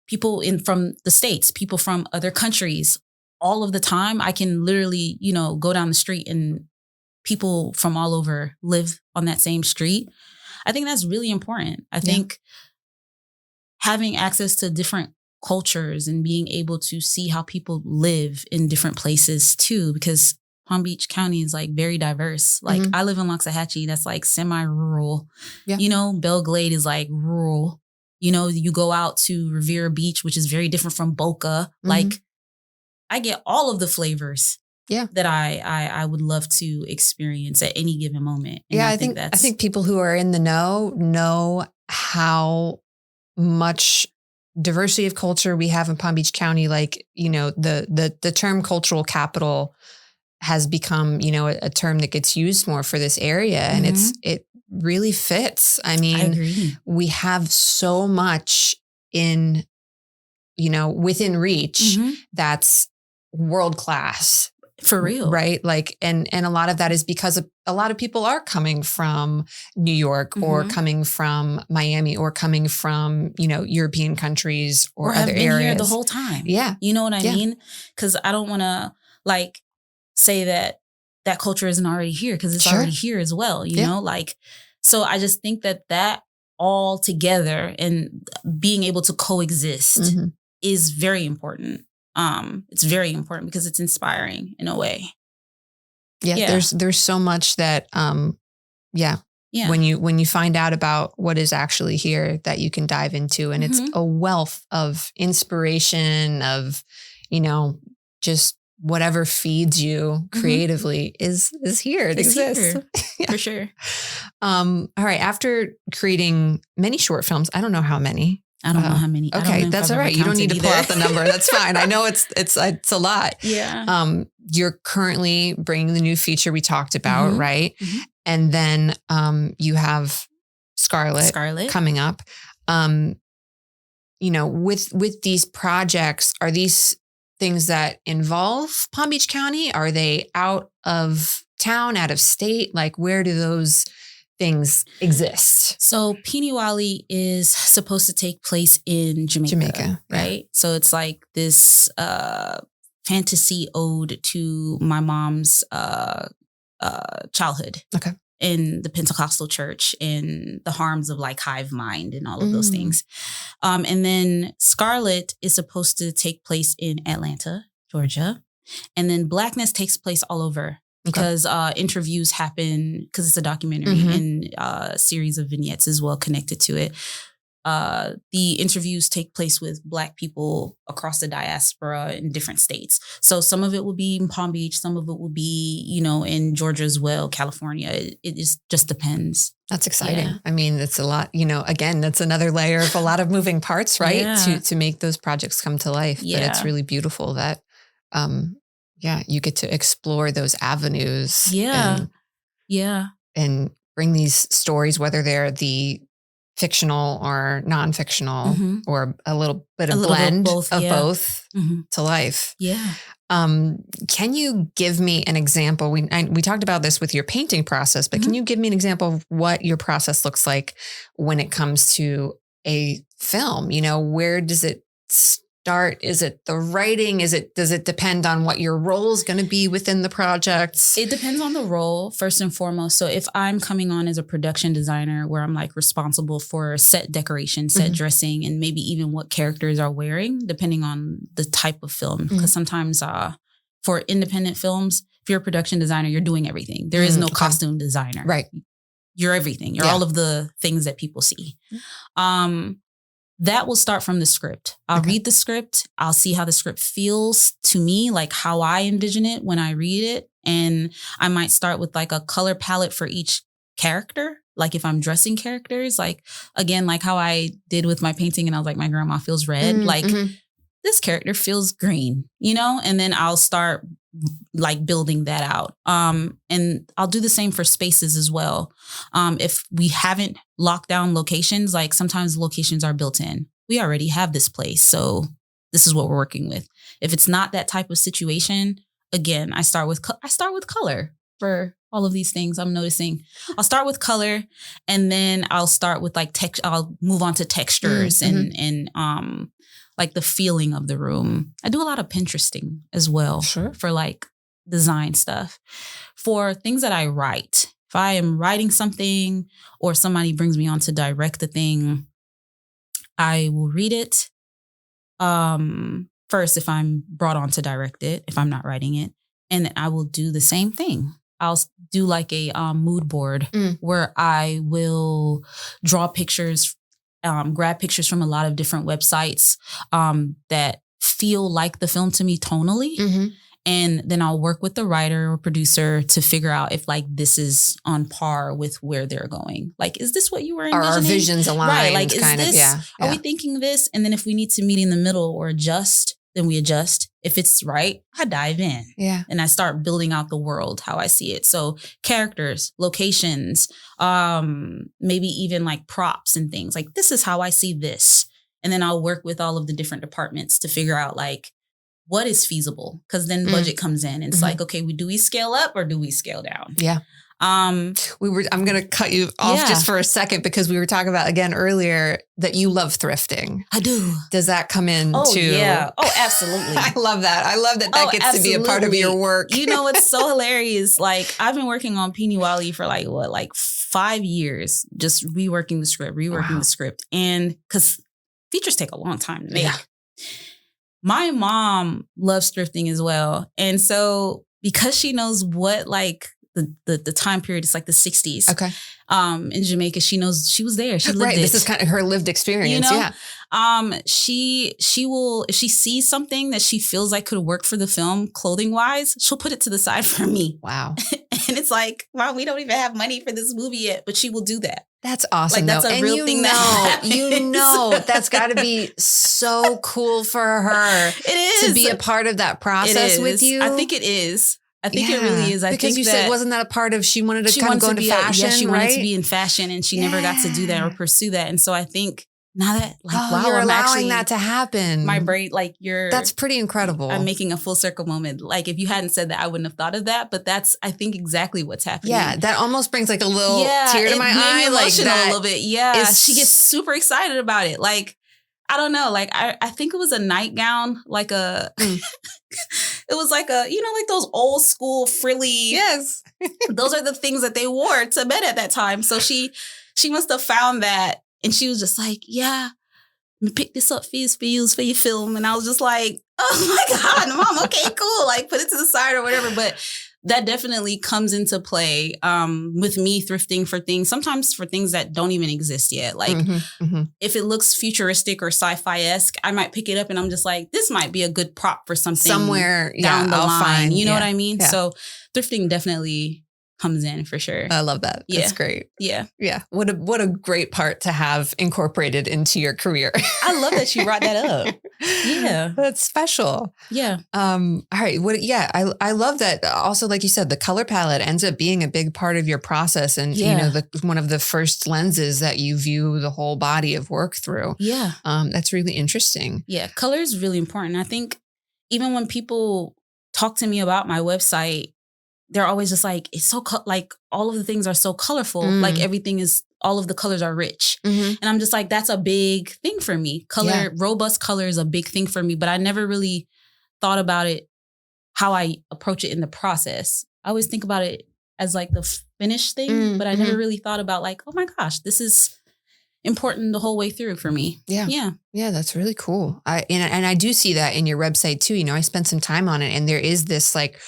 people from the States, people from other countries, all of the time, I can literally, go down the street and people from all over live on that same street. I think that's really important. I think having access to different cultures and being able to see how people live in different places too, because Palm Beach County is like very diverse. Like I live in Loxahatchee, that's like semi-rural. Yeah. Belle Glade is like rural. You go out to Revere Beach, which is very different from Boca. Like I get all of the flavors that I would love to experience at any given moment. And I think people who are in the know how much diversity of culture we have in Palm Beach County. Like, the term cultural capital has become, a term that gets used more for this area. And it really fits. I mean, we have so much in, within reach that's world-class. For real. Right. Like, and a lot of that is because a lot of people are coming from New York or coming from Miami or coming from, European countries or other have been areas here the whole time. Yeah. You know what I mean? Because I don't want to like say that culture isn't already here, because it's already here as well. You know, like, so I just think that all together and being able to coexist is very important. It's very important because it's inspiring in a way. Yeah. There's so much that, when you find out about what is actually here that you can dive into, and it's a wealth of inspiration of, just whatever feeds you creatively is here. It exists. For sure. All right. After creating many short films, I don't know how many, I don't know how many. Okay, that's all right. You don't need to pull out the number. That's fine. I know it's a lot. Yeah. You're currently bringing the new feature we talked about, right? Mm-hmm. And then you have Scarlet coming up. With these projects, are these things that involve Palm Beach County? Are they out of town, out of state? Like, where do those things exist? So Piniwali is supposed to take place in Jamaica, right? Yeah. So it's like this fantasy ode to my mom's childhood. Okay. In the Pentecostal church and the harms of like hive mind and all of those things. And then Scarlet is supposed to take place in Atlanta, Georgia. And then Blackness takes place all over because interviews happen, because it's a documentary and a series of vignettes as well connected to it. The interviews take place with Black people across the diaspora in different states. So some of it will be in Palm Beach, some of it will be, in Georgia as well, California. It just depends. That's exciting. Yeah. I mean, it's a lot, again, that's another layer of a lot of moving parts, right? Yeah. To make those projects come to life. Yeah. But it's really beautiful that, you get to explore those avenues. Yeah. And bring these stories, whether they're the fictional or non-fictional or a little bit of blend of both to life. Yeah. Can you give me an example? We talked about this with your painting process, but can you give me an example of what your process looks like when it comes to a film? Where does it start? Is it the writing? Does it depend on what your role is going to be within the project? It depends on the role, first and foremost. So if I'm coming on as a production designer where I'm like responsible for set decoration, set dressing, and maybe even what characters are wearing, depending on the type of film. Because sometimes for independent films, if you're a production designer, you're doing everything. There is no costume designer. Right. You're everything. You're all of the things that people see. That will start from the script. I'll read the script. I'll see how the script feels to me, like how I envision it when I read it. And I might start with like a color palette for each character. Like if I'm dressing characters, like again, like how I did with my painting and I was like, my grandma feels red. This character feels green, and then I'll start like building that out. And I'll do the same for spaces as well. If we haven't locked down locations, like sometimes locations are built in. We already have this place, so this is what we're working with. If it's not that type of situation, again, I start with color for all of these things I'm noticing. I'll start with color, and then I'll start with like I'll move on to textures and like the feeling of the room. I do a lot of Pinteresting as well for like design stuff. For things that I write, if I am writing something or somebody brings me on to direct the thing, I will read it first if I'm brought on to direct it, if I'm not writing it. And then I will do the same thing. I'll do like a mood board where I will draw pictures, grab pictures from a lot of different websites that feel like the film to me tonally. And then I'll work with the writer or producer to figure out if like this is on par with where they're going. Like, is this what you were envisioning? Are our visions aligned? Right. Like, is this, are we thinking this? And then if we need to meet in the middle or adjust, then we adjust. If it's right, I dive in. Yeah. And I start building out the world how I see it. So characters, locations, maybe even like props and things. Like, this is how I see this. And then I'll work with all of the different departments to figure out like what is feasible. Because then budget comes in. It's like, okay, do we scale up or do we scale down? Yeah. I'm going to cut you off just for a second because we were talking about again earlier that you love thrifting. I do. Does that come in too? Yeah. Oh, absolutely. I love that. I love that gets to be a part of your work. It's so hilarious. Like I've been working on Piniwali for like 5 years, just reworking the script. And because features take a long time to make. Yeah. My mom loves thrifting as well. And so because she knows what like the time period is like the 60s. Okay. In Jamaica, she knows she was there. She lived it. This is kind of her lived experience. Yeah. She will, if she sees something that she feels like could work for the film clothing wise, she'll put it to the side for me. Wow. And it's like, Mom, we don't even have money for this movie yet, but she will do that. That's awesome. Like, that's a real thing that happens. You know, that's got to be so cool for her. It is. To be a part of that process with you. I think it is. I think it really is. Because you said, wasn't that a part of, she wanted to kind of go into fashion, she wanted to be in fashion, and she never got to do that or pursue that. And so I think now that, like, wow, you're I'm allowing actually, that to happen. My brain, like, that's pretty incredible. I'm making a full circle moment. Like, if you hadn't said that, I wouldn't have thought of that. But that's, I think, exactly what's happening. Yeah, that almost brings like a little tear to my eye. Like that, a little bit. Yeah, she gets super excited about it. Like, I don't know. Like, I think it was a nightgown, like a. It was like a, you know, like those old school frilly. Yes, those are the things that they wore to bed at that time. So she must have found that, and she was just like, yeah. Pick this up for your film. And I was just like, oh my God, Mom, okay, cool. Like, put it to the side or whatever. But that definitely comes into play with me thrifting for things, sometimes for things that don't even exist yet. Like, if it looks futuristic or sci-fi-esque, I might pick it up and I'm just like, this might be a good prop for something somewhere down the line. You know what I mean? Yeah. So thrifting definitely comes in for sure. I love that. Yeah. That's great. Yeah. Yeah. What a great part to have incorporated into your career. I love that you brought that up. Yeah. That's special. Yeah. All right. I love that. Also, like you said, the color palette ends up being a big part of your process, and you know, one of the first lenses that you view the whole body of work through. Yeah. That's really interesting. Yeah. Color is really important. I think even when people talk to me about my website, they're always just like, it's so, like, all of the things are so colorful. Like, everything is, all of the colors are rich. And I'm just like, that's a big thing for me. Robust color is a big thing for me, but I never really thought about it, how I approach it in the process. I always think about it as like the finished thing, but I never really thought about, like, oh my gosh, this is important the whole way through for me. Yeah. That's really cool. And I do see that in your website too. You know, I spent some time on it, and there is this like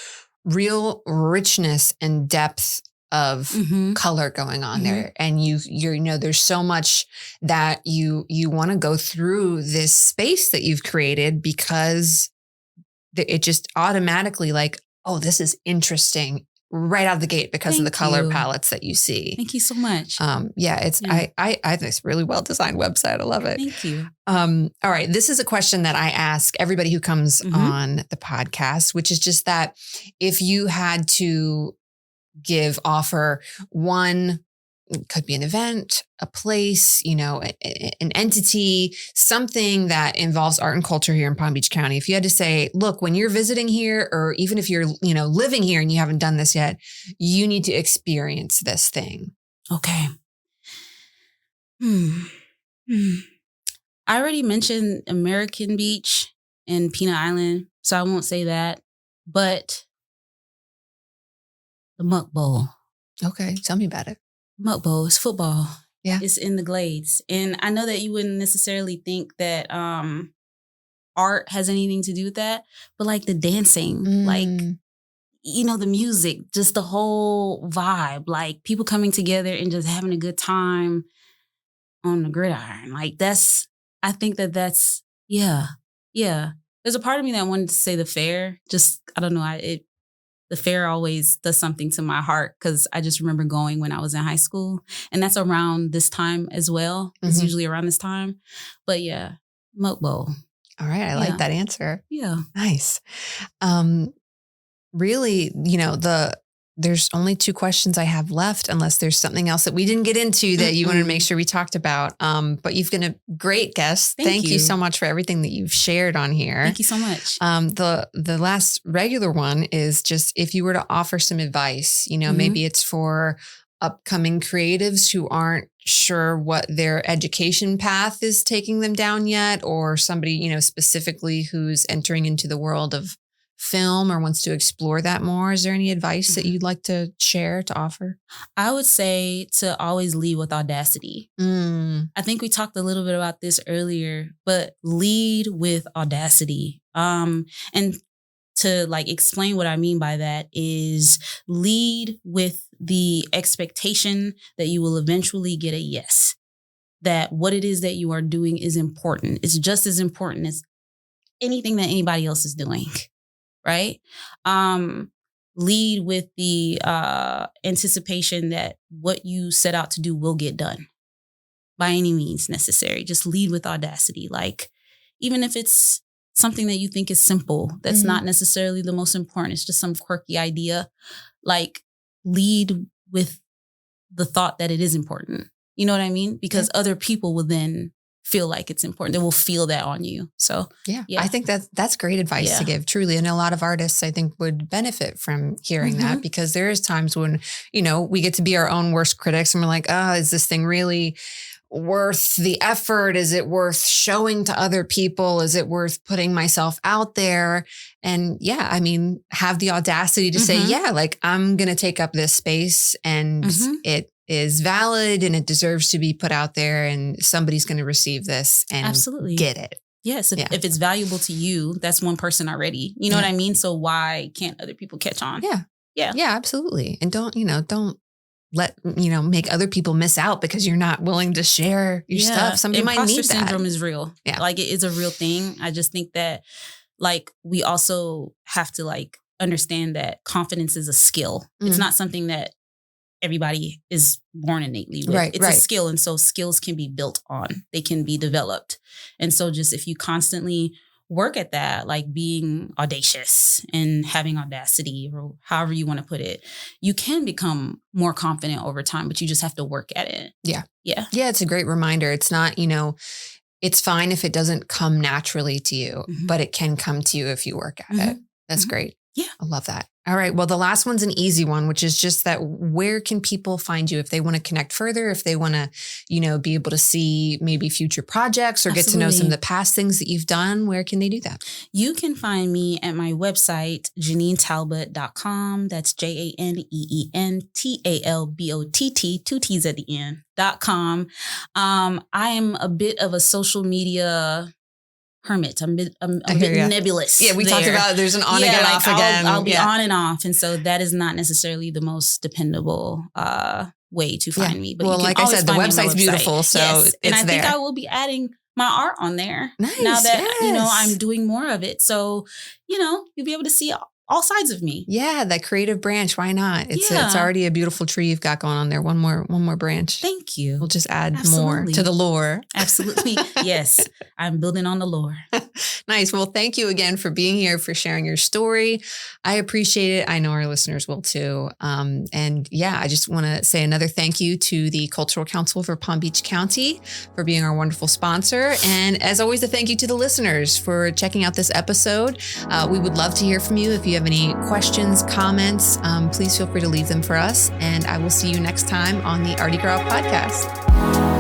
real richness and depth of color going on there. And you're, you know, there's so much that you want to go through this space that you've created, because it just automatically, like, oh, this is interesting right out of the gate because of the color palettes that you see. Thank you so much. I think it's a really well designed website. I love it. Thank you. All right. This is a question that I ask everybody who comes on the podcast, which is just that if you had to offer one, it could be an event, a place, you know, an entity, something that involves art and culture here in Palm Beach County. If you had to say, look, when you're visiting here, or even if you're, you know, living here and you haven't done this yet, you need to experience this thing. Okay. I already mentioned American Beach and Peanut Island, so I won't say that, but the Muck Bowl. Okay. Tell me about it. Muck Bowl is football. Yeah. It's in the Glades. And I know that you wouldn't necessarily think that art has anything to do with that, but like the dancing, like, you know, the music, just the whole vibe, like people coming together and just having a good time on the gridiron. Like I think that's, yeah. There's a part of me that wanted to say the fair. Just, I don't know, the fair always does something to my heart, because I just remember going when I was in high school, and that's around this time as well. It's usually around this time. But yeah, Muck Bowl. All right. I like that answer. Yeah. Nice. Really, you know, there's only 2 questions I have left, unless there's something else that we didn't get into that you wanted to make sure we talked about. But you've been a great guest. Thank you so much for everything that you've shared on here. Thank you so much. The last regular one is just, if you were to offer some advice, you know, maybe it's for upcoming creatives who aren't sure what their education path is taking them down yet, or somebody, you know, specifically who's entering into the world of film or wants to explore that more. Is there any advice that you'd like to share, to offer? I would say to always lead with audacity. I think we talked a little bit about this earlier, but lead with audacity. And to like explain what I mean by that is lead with the expectation that you will eventually get a yes, that what it is that you are doing is important. It's just as important as anything that anybody else is doing. Right? lead with the anticipation that what you set out to do will get done by any means necessary. Just lead with audacity. Like, even if it's something that you think is simple, that's not necessarily the most important, it's just some quirky idea, like, lead with the thought that it is important. You know what I mean? Because other people will then feel like it's important. They will feel that on you. So yeah. I think that's great advice to give, truly. And a lot of artists, I think, would benefit from hearing that, because there is times when, we get to be our own worst critics and we're like, is this thing really worth the effort? Is it worth showing to other people? Is it worth putting myself out there? And have the audacity to say, like, I'm going to take up this space, and it is valid and it deserves to be put out there, and somebody's going to receive this and absolutely get it. Yes. If it's valuable to you, that's one person already. You know what I mean? So why can't other people catch on? Yeah, absolutely. And don't let, make other people miss out because you're not willing to share your stuff. Somebody might need that. Imposter syndrome is real. Yeah. Like, it is a real thing. I just think that, like, we also have to, like, understand that confidence is a skill. It's not something that everybody is born innately with. It's a skill. And so skills can be built on. They can be developed. And so just if you constantly work at that, like being audacious and having audacity, or however you want to put it, you can become more confident over time, but you just have to work at it. Yeah. It's a great reminder. It's not, it's fine if it doesn't come naturally to you, but it can come to you if you work at it. That's great. Yeah. I love that. All right. Well, the last one's an easy one, which is just that, where can people find you if they want to connect further, if they want to, be able to see maybe future projects or get to know some of the past things that you've done? Where can they do that? You can find me at my website, JaneenTalbott.com. That's JaneenTalbott, 2 T's at the end.com. I am a bit of a social media hermit. I'm a bit nebulous. Yeah, we talked about there's an on again, off again. I'll be on and off. And so that is not necessarily the most dependable way to find me. But like I said, the website's beautiful. So it's and I think there. I will be adding my art on there nice, now that, I'm doing more of it. So, you'll be able to see all sides of me. Yeah, that creative branch. Why not? It's already a beautiful tree you've got going on there. One more branch. Thank you. We'll just add more to the lore. Absolutely. Yes. I'm building on the lore. Nice. Well, thank you again for being here, for sharing your story. I appreciate it. I know our listeners will too. I just want to say another thank you to the Cultural Council for Palm Beach County for being our wonderful sponsor. And as always, a thank you to the listeners for checking out this episode. We would love to hear from you. If you have any questions, comments, please feel free to leave them for us. And I will see you next time on the Artie Girl Podcast.